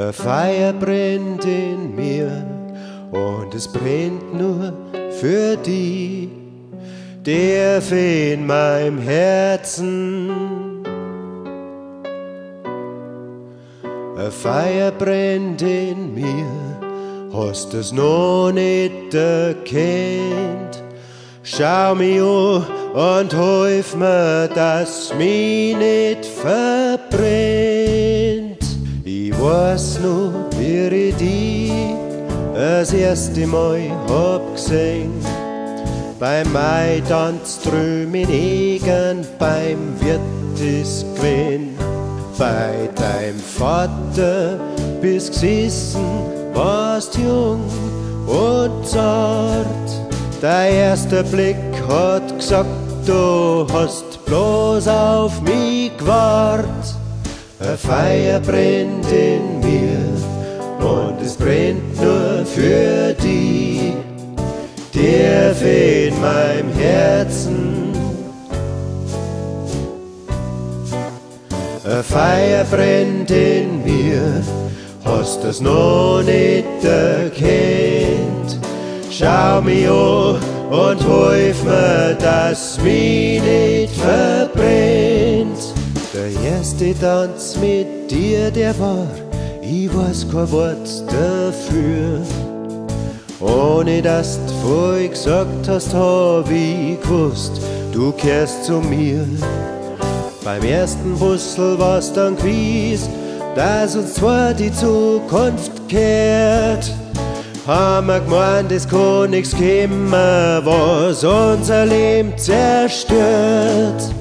Ein Feuer brennt in mir und es brennt nur für die, tief in meinem Herzen. Ein Feuer brennt in mir, hast es noch nicht erkennt. Schau mich an und hilf mir, dass mich nicht verbrennt. Ich weiß noch, wie ich dich das erste Mal hab gesehen. Beim Maitanz drüben in Egen, beim Wirt ist gewesen. Bei deinem Vater bist gesessen, warst jung und zart. Dein erster Blick hat gesagt, du hast bloß auf mich gewahrt. Ein Feuer brennt in mir und es brennt nur für die, tief in meinem Herzen. Ein Feuer brennt in mir, hast es noch nicht erkennt. Schau mich an und hilf mir, dass mich nicht verbrennt. Der erste Tanz mit dir, der war, ich weiß kein Wort dafür. Ohne dass du vorher gesagt hast, hab ich gewusst, du kehrst zu mir. Beim ersten Bussel war's dann gewiss, dass uns zwar die Zukunft kehrt. Haben wir gemeint, es kann nichts geben, was unser Leben zerstört.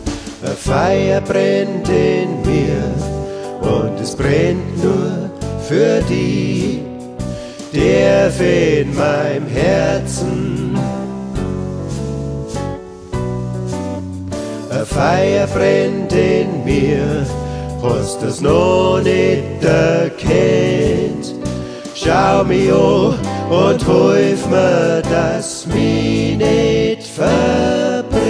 Ein Feuer brennt in mir und es brennt nur für die, tief in meinem Herzen. Ein Feuer brennt in mir, hast es noch nicht erkennt. Schau mich an und hilf mir, dass mich nicht verbrennt.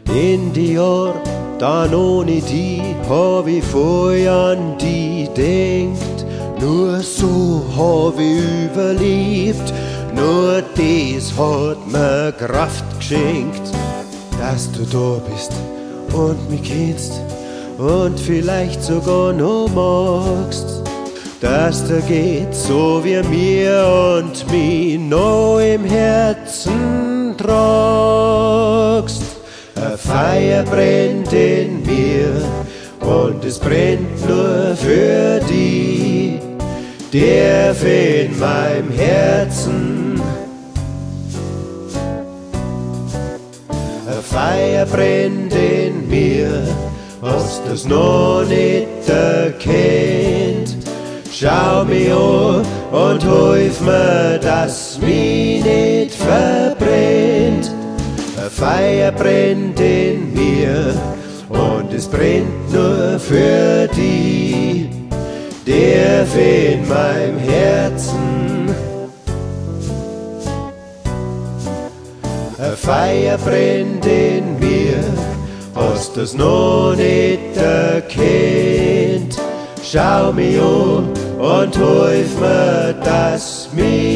In die Jahr, dann ohne die, hab ich voll an die denkt. Nur so hab ich überlebt, nur das hat mir Kraft geschenkt. Dass du da bist und mich kennst und vielleicht sogar noch magst. Dass du geht so wie mir und mich noch im Herzen tragst. Ein Feuer brennt in mir und es brennt nur für die, tief in meinem Herzen. Ein Feuer brennt in mir, hast du's noch nicht erkennt. Schau mich an und hilf mir, dass mich nicht verbrennt. Ein Feuer brennt in mir und es brennt nur für die, tief in meinem Herzen. Ein Feuer brennt in mir, hast du's noch nicht erkennt. Schau mich an und hilf mir, dass mich